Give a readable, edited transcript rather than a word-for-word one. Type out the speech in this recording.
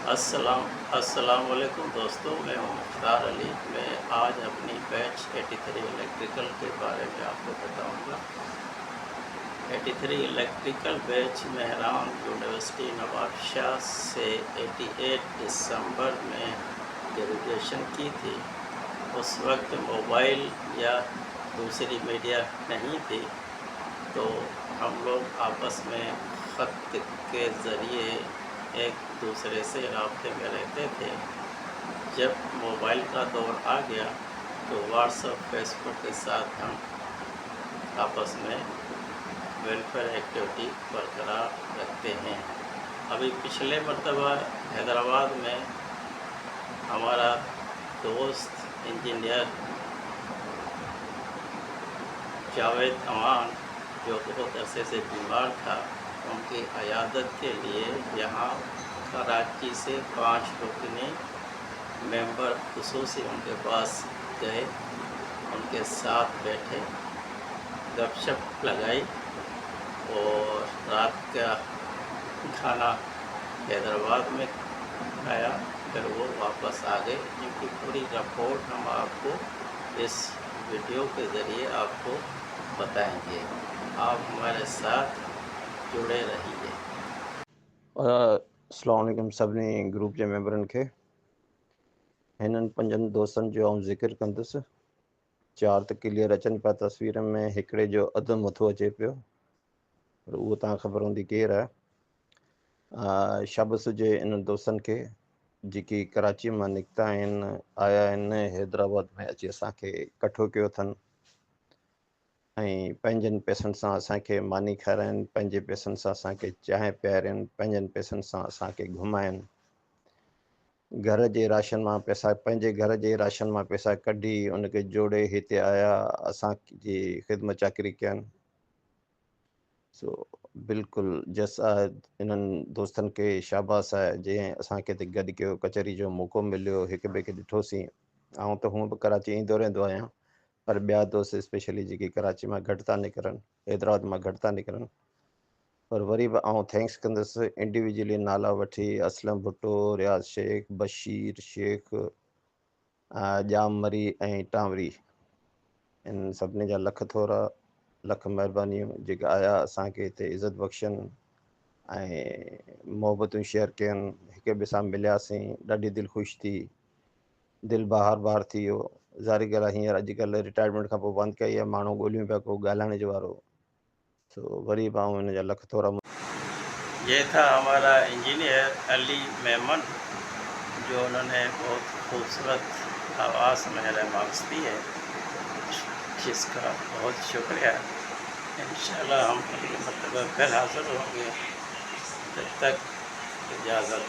अस्सलाम वालेकुम दोस्तों, मैं हूं मुख्तार अली। मैं आज अपनी बैच 83 इलेक्ट्रिकल के बारे में आपको बताऊंगा। 83 electrical batch Mehran university Nawabshah से 88 दिसंबर में ग्रेजुएशन की थी। उस वक्त मोबाइल या दूसरी मीडिया नहीं थी, तो हम लोग आपस में ख़त के ज़रिए एक दूसरे से राब्ते में रहते थे। जब मोबाइल का दौर आ गया तो व्हाट्सएप, फेसबुक के साथ हम आपस में वेलफेयर एक्टिविटी बरकरार रखते हैं। अभी पिछले मरतबा हैदराबाद में हमारा दोस्त इंजीनियर जावेद अमान, जो बहुत अरसे से बीमार था, उनकी अयादत के लिए यहाँ कराची से 5 रुकनी मेंबर खुसूसी उनके पास गए। उनके साथ बैठे, गपशप लगाई और रात का खाना हैदराबाद में खाया। फिर वो वापस आ गए। इनकी पूरी रिपोर्ट हम आपको इस वीडियो के ज़रिए आपको बताएंगे। आप हमारे साथ जुड़े रहिए। अस्सलाम वालेकुम सभिनी ग्रुप जे मेंबरनि खे। हिननि 5 दोस्तनि जो आउं ज़िक्र कंदुसि। 4 त क्लियर अचनि पिया तस्वीर में, हिकिड़े जो अधु मथो अचे पियो, पर उहो तव्हां ख़बर हूंदी केरु आहे। शाबस हुजे इन्हनि दोस्तनि खे जेकी कराची मां निकिता आहिनि, आया आहिनि, हैदराबाद में अची असांखे इकठो कयो अथनि ऐं पंहिंजनि पैसनि सां असांखे मानी खाराइनि, पंहिंजे पैसनि सां असांखे चांहि पीआरनि, पंहिंजनि पैसनि सां असांखे घुमाइनि। घर जे राशन मां पैसा, पंहिंजे घर जे राशन मां पैसा कढी उनखे जोड़े हिते आया, असांजी ख़िदमत चाकरी कयनि। सो बिल्कुलु जस आहे इन्हनि दोस्तनि खे शाबास आहे जंहिं असांखे हिते गॾु कयो, कचहरी जो मौक़ो मिलियो, हिक ॿिए खे ॾिठोसीं। ऐं त हूअं बि कराची ईंदो रहंदो आहियां, पर ॿिया दोस्त स्पेशली जेके कराची मां घटि था निकिरनि, हैदराबाद मां घटि था निकिरनि, पर वरी बि आउं थैंक्स कंदुसि इंडिविजुअली नाला वठी असलम भुट्टो, रियाज़ शेख, बशीर शेख, जाम मरी ऐं टांवरी, इन सभिनी जा लख थोरा, लख महिरबानियूं जेके आया असांखे हिते इज़त बख़्शनि ऐं मोहबतूं शेयर कयनि, हिक ॿिए सां मिलियासीं, ॾाढी दिलि ख़ुशि थी, दिलि बहार थी वियो। ज़ाहिर ॻाल्हि आहे हींअर अॼुकल्ह रिटायरमेंट खां पोइ बंदि कई आहे, माण्हू ॻोल्हियूं पिया को ॻाल्हाइण जो वारो। सो वरी बि आउं हिन जा लख थोरा। ये था हमारा इंजीनियर अली मेमन, जो उन्होंने बहुत खूबसूरत आवाज़ में रेमार्क्स दी है, जिसका बहुत शुक्रिया। इंशाल्लाह हम अगले मरतबा फिर हाज़िर होंगे। तब तक इजाज़त।